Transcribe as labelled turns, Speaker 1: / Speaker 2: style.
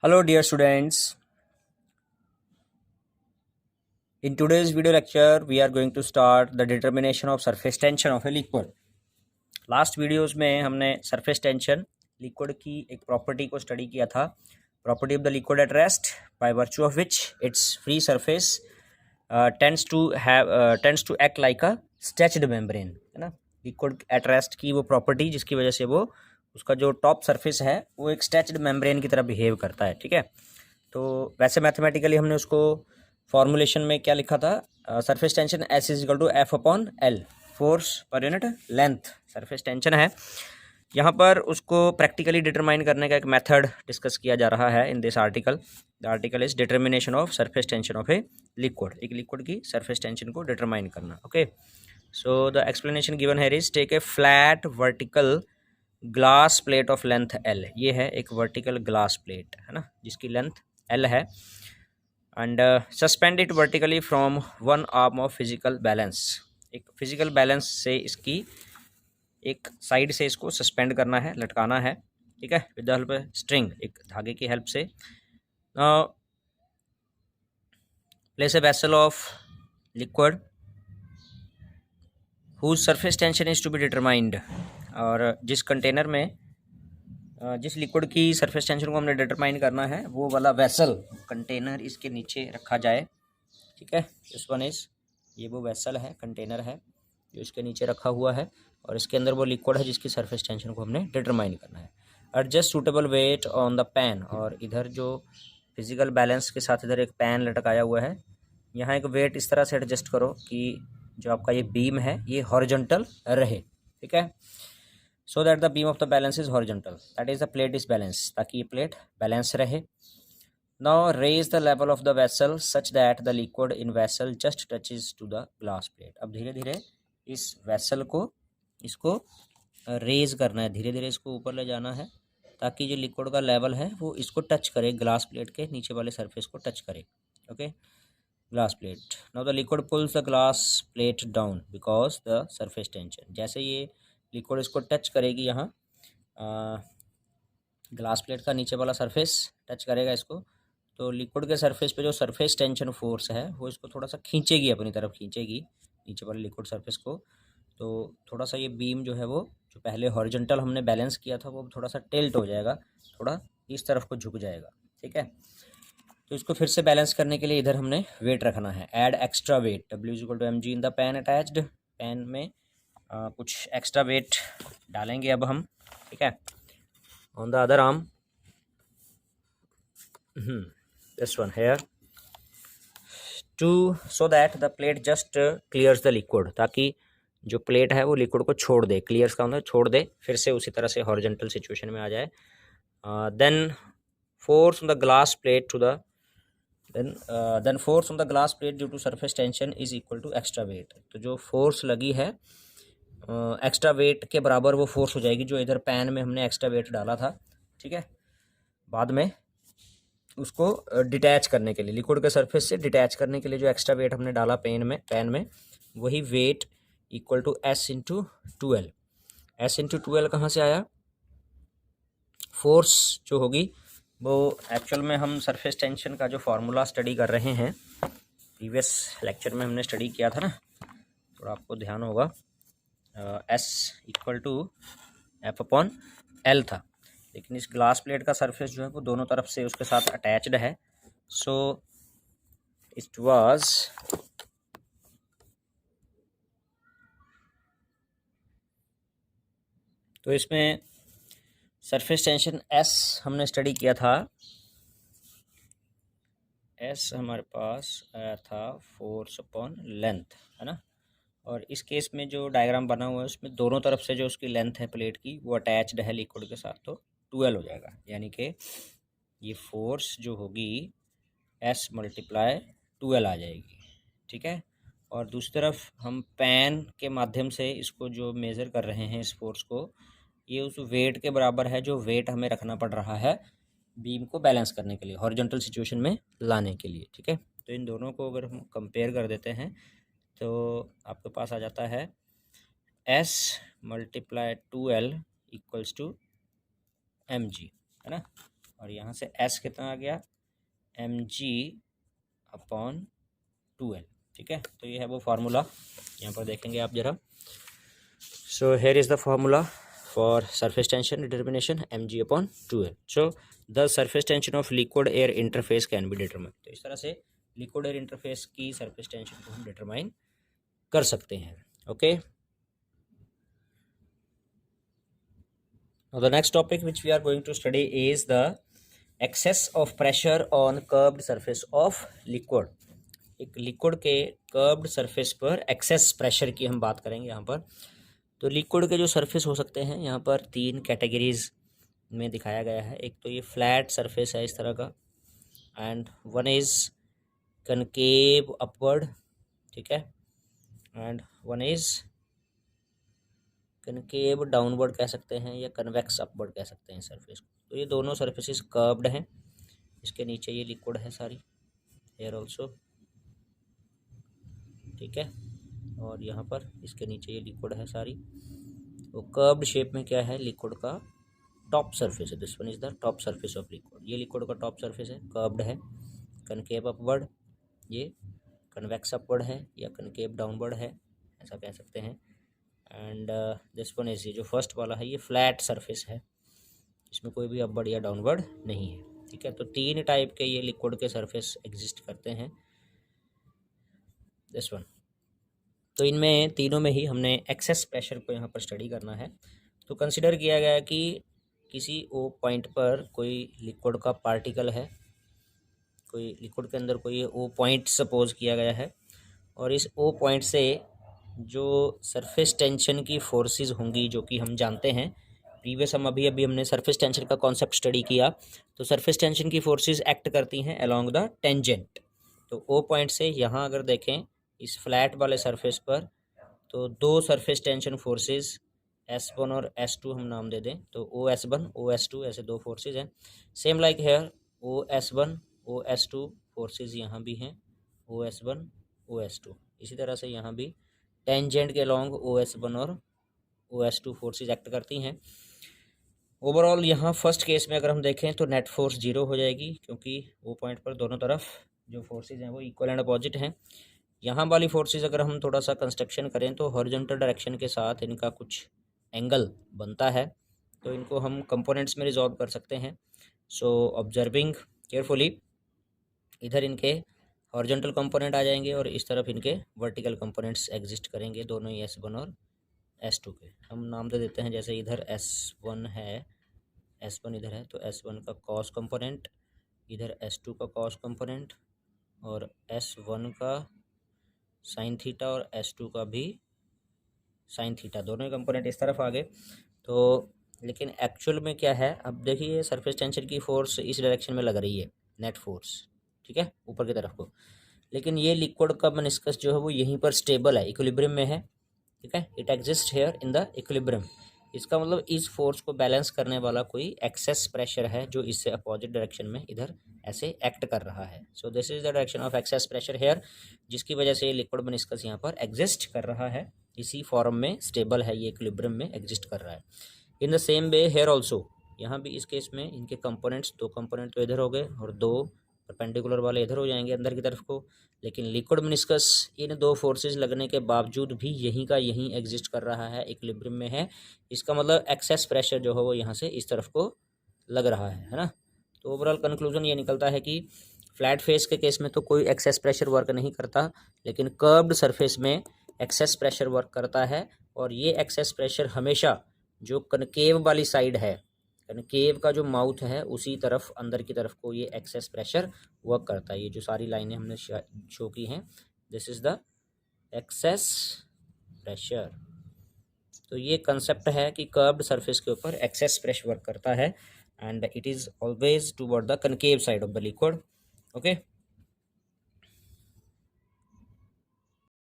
Speaker 1: Hello, dear students. In today's video lecture, we are going to start the determination of surface tension of a liquid. Last videos में हमने surface tension liquid की एक property को study किया था, property of the liquid at rest by virtue of which its free surface tends to act like a stretched membrane, है ना। Liquid at rest की वो प्रॉपर्टी जिसकी वजह से वो उसका जो टॉप सरफेस है वो एक स्ट्रेच्ड मेम्ब्रेन की तरह बिहेव करता है, ठीक है। तो वैसे मैथमेटिकली हमने उसको फॉर्मुलेशन में क्या लिखा था, surface tension S is equal to F upon L, force per unit length surface tension है। यहाँ पर उसको प्रैक्टिकली डिटरमाइन करने का एक मेथड डिस्कस किया जा रहा है in this article. The article is determination of surface tension of a liquid, एक लिक्विड की सरफेस टेंशन को डिटरमाइन करना। Okay, so the explanation given here is take a flat vertical glass plate of length L. ये है एक vertical glass plate, है ना, जिसकी लेंथ एल है, and suspend it vertically from one arm of physical balance. एक physical balance से इसकी एक साइड से इसको सस्पेंड करना है, लटकाना है, ठीक है, with the help of string, एक धागे की हेल्प से। Place a vessel of liquid whose surface tension is to be determined. और जिस कंटेनर में जिस लिक्विड की सरफेस टेंशन को हमने डिटरमाइन करना है वो वाला वेसल कंटेनर इसके नीचे रखा जाए, ठीक है। दिस वन इज, ये वो वेसल है, कंटेनर है जो इसके नीचे रखा हुआ है और इसके अंदर वो लिक्विड है जिसकी सरफेस टेंशन को हमने डिटरमाइन करना है। Adjust suitable weight on the pan, और इधर जो फिजिकल बैलेंस के साथ इधर एक पैन लटकाया हुआ है, यहाँ एक वेट इस तरह से एडजस्ट करो कि जो आपका ये बीम है ये हॉरिजॉन्टल रहे, ठीक है। So that the beam of the balance is horizontal, that is the plate is balance, ताकि ये प्लेट बैलेंस रहे। Now raise the level of the vessel such that the liquid in vessel just touches to the glass plate. अब धीरे धीरे इस vessel को इसको raise करना है, धीरे धीरे इसको ऊपर ले जाना है ताकि जो लिक्विड का लेवल है वो इसको टच करे, ग्लास प्लेट के नीचे वाले सरफेस को टच करे। Okay, glass plate. Now the liquid pulls the glass plate down because the surface tension. जैसे ये लिक्विड इसको टच करेगी, यहाँ ग्लास प्लेट का नीचे वाला सरफेस टच करेगा इसको, तो लिक्विड के सरफेस पे जो सरफेस टेंशन फोर्स है वो इसको थोड़ा सा खींचेगी, अपनी तरफ खींचेगी नीचे वाले लिक्विड सरफेस को। तो थोड़ा सा ये बीम जो है वो जो पहले हॉरिजॉन्टल हमने बैलेंस किया था वो थोड़ा सा टिल्ट हो जाएगा, थोड़ा इस तरफ को झुक जाएगा, ठीक है। तो इसको फिर से बैलेंस करने के लिए इधर हमने वेट रखना है, add extra weight, W is equal to M G in the pan attached. Pan में कुछ एक्स्ट्रा वेट डालेंगे अब हम, ठीक है, on the other arm, this one here, to so that the plate just clears the liquid, ताकि जो plate है वो लिक्विड को छोड़ दे, क्लियर्स का मतलब छोड़ दे, फिर से उसी तरह से हॉरिजॉन्टल सिचुएशन में आ जाए। Then force on the glass plate to the then force on the glass plate due to surface tension is equal to extra weight. तो जो फोर्स लगी है एक्स्ट्रा वेट के बराबर वो फोर्स हो जाएगी जो इधर पैन में हमने एक्स्ट्रा वेट डाला था, ठीक है। बाद में उसको डिटैच करने के लिए, लिक्विड के सरफेस से डिटैच करने के लिए जो एक्स्ट्रा वेट हमने डाला पैन में वही weight equal to S into two L. S into two L कहाँ से आया? फोर्स जो होगी वो एक्चुअल में हम सरफेस टेंशन का जो फार्मूला स्टडी कर रहे हैं, प्रीवियस लेक्चर में हमने स्टडी किया था ना, थोड़ा आपको ध्यान होगा, S equal to F upon L था, लेकिन इस ग्लास प्लेट का सरफेस जो है वो दोनों तरफ से उसके साथ अटैच्ड है। सो इट वाज तो इसमें सरफेस टेंशन एस हमने स्टडी किया था, एस हमारे पास आया था फोर्स अपॉन लेंथ, है ना। और इस केस में जो डायग्राम बना हुआ है उसमें दोनों तरफ से जो उसकी लेंथ है प्लेट की वो अटैच्ड है लिक्विड के साथ, तो 12 हो जाएगा, यानी कि ये फोर्स जो होगी एस मल्टीप्लाई 12 आ जाएगी, ठीक है। और दूसरी तरफ हम पैन के माध्यम से इसको जो मेज़र कर रहे हैं इस फोर्स को, ये उस वेट के बराबर है जो वेट हमें रखना पड़ रहा है बीम को बैलेंस करने के लिए, हॉरिजॉन्टल सिचुएशन में लाने के लिए, ठीक है। तो इन दोनों को अगर हम कंपेयर कर देते हैं तो आपके पास आ जाता है S multiply 2L equals to M G, है ना। और यहाँ से s कितना आ गया mg/2l। ठीक है, तो ये है वो फार्मूला, यहाँ पर देखेंगे आप जरा। So here is the formula for surface tension determination mg/2l। So the surface tension of liquid air interface can be determine. तो इस तरह से लिक्विड एयर इंटरफेस की सरफेस टेंशन को हम डिटरमाइन कर सकते हैं। Okay, now the next topic which we are going to study is the excess of pressure on curved surface of liquid। एक लिक्विड के कर्व्ड सरफेस पर एक्सेस प्रेशर की हम बात करेंगे यहाँ पर। तो लिक्विड के जो सरफेस हो सकते हैं यहाँ पर 3 कैटेगरीज में दिखाया गया है। एक तो ये फ्लैट सरफेस है इस तरह का, and one is concave upward, ठीक है, and one is concave downward कह सकते हैं, या कन्वेक्स अपवर्ड कह सकते हैं सरफेस को। तो ये दोनों सरफेसेस कर्व्ड हैं। इसके नीचे ये लिक्विड है सारी, हेयर ऑल्सो, ठीक है, और यहाँ पर इसके नीचे ये लिक्विड है सारी। तो कर्व्ड शेप में क्या है, लिक्विड का टॉप सरफेस है। This one is the top surface of liquid. ये लिक्विड का टॉप सरफेस है, कर्व्ड है। कनकेव अपवर्ड, ये कन्वेक्स अपवर्ड है या कनकेव डाउनवर्ड है, ऐसा कह सकते हैं। एंड दिस वन इज, ये जो फर्स्ट वाला है ये फ्लैट सरफेस है, इसमें कोई भी अपवर्ड या डाउनवर्ड नहीं है। ठीक है, तो 3 टाइप के ये लिक्विड के सरफेस एग्जिस्ट करते हैं। दिस वन, तो इनमें तीनों में ही हमने एक्सेस प्रेशर को यहाँ पर स्टडी करना है। तो कंसिडर किया गया कि किसी ओ पॉइंट पर कोई लिक्विड का पार्टिकल है, कोई लिक्विड के अंदर कोई ओ पॉइंट सपोज किया गया है, और इस ओ पॉइंट से जो सरफेस टेंशन की फोर्सेस होंगी, जो कि हम जानते हैं प्रीवियस, हम अभी हमने सरफेस टेंशन का कॉन्सेप्ट स्टडी किया। तो सरफेस टेंशन की फोर्सेस एक्ट करती हैं अलोंग द टेंजेंट। तो ओ पॉइंट से यहाँ अगर देखें इस फ्लैट वाले सरफेस पर, तो 2 सरफेस टेंशन फोर्सेस S1 और S2 हम नाम दे दें, तो OS1 OS2 ऐसे 2 फोर्सेस हैं। Same like hair OS1 OS2 forces यहाँ भी हैं, OS1 OS2। इसी तरह से यहाँ भी टेंजेंट के लॉन्ग OS1 और OS2 फोर्सेस एक्ट करती हैं। ओवरऑल यहाँ फर्स्ट केस में अगर हम देखें तो नेट फोर्स 0 हो जाएगी, क्योंकि वो पॉइंट पर दोनों तरफ जो फोर्सेस हैं वो इक्वल एंड अपोजिट हैं। यहाँ वाली फोर्सेस अगर हम थोड़ा सा कंस्ट्रक्शन करें तो हॉरिजॉन्टल डायरेक्शन के साथ इनका कुछ एंगल बनता है, तो इनको हम कंपोनेंट्स में रिजॉल्व कर सकते हैं। सो ऑब्जर्विंग केयरफुली, इधर इनके हॉरिजॉन्टल कंपोनेंट आ जाएंगे और इस तरफ इनके वर्टिकल कंपोनेंट्स एग्जिस्ट करेंगे, दोनों ही S1 और S2 के। हम नाम दे देते हैं, जैसे इधर S1 है, S1 इधर है, तो S1 का कॉस कंपोनेंट, इधर S2 का कॉस कंपोनेंट, और S1 का साइन थीटा और S2 का भी साइन थीटा, दोनों ही कंपोनेंट इस तरफ आ गए। तो लेकिन एक्चुअल में क्या है, अब देखिए सरफेस टेंशन की फोर्स इस डायरेक्शन में लग रही है, नेट फोर्स, ठीक है, ऊपर की तरफ को। लेकिन ये लिक्विड का मेनिस्कस जो है वो यहीं पर स्टेबल है, इक्विलिब्रियम में है, ठीक है, it exist here in the equilibrium. इसका मतलब इस फोर्स को बैलेंस करने वाला कोई एक्सेस प्रेशर है जो इससे अपोजिट डायरेक्शन में इधर ऐसे एक्ट कर रहा है। So this is the direction of excess pressure here, जिसकी वजह से ये लिक्विड मेनिस्कस यहाँ पर एग्जिस्ट कर रहा है, इसी फॉर्म में स्टेबल है, ये इक्विलिब्रियम में एग्जिस्ट कर रहा है। In the same way here also, यहाँ भी इस केस में इनके कंपोनेंट्स, 2 कंपोनेंट तो इधर हो गए और 2 परपेंडिकुलर वाले इधर हो जाएंगे अंदर की तरफ को। लेकिन लिक्विड मेनिस्कस इन 2 फोर्सेस लगने के बावजूद भी यहीं का यहीं एग्जिस्ट कर रहा है, इक्विलिब्रियम में है। इसका मतलब एक्सेस प्रेशर जो है वो यहाँ से इस तरफ को लग रहा है ना। तो ओवरऑल कंक्लूजन ये निकलता है कि फ्लैट फेस के केस में तो कोई एक्सेस प्रेशर वर्क नहीं करता, लेकिन कर्व्ड सरफेस में एक्सेस प्रेशर वर्क करता है। और ये एक्सेस प्रेशर हमेशा जो कनकेव वाली साइड है, कनकेव का जो माउथ है उसी तरफ अंदर की तरफ को ये एक्सेस प्रेशर वर्क करता है। ये जो सारी लाइनें हमने शो की हैं, this is the excess pressure. तो ये कंसेप्ट है कि कर्व्ड सरफेस के ऊपर एक्सेस प्रेशर वर्क करता है, and it is always toward the concave side of the liquid. Okay.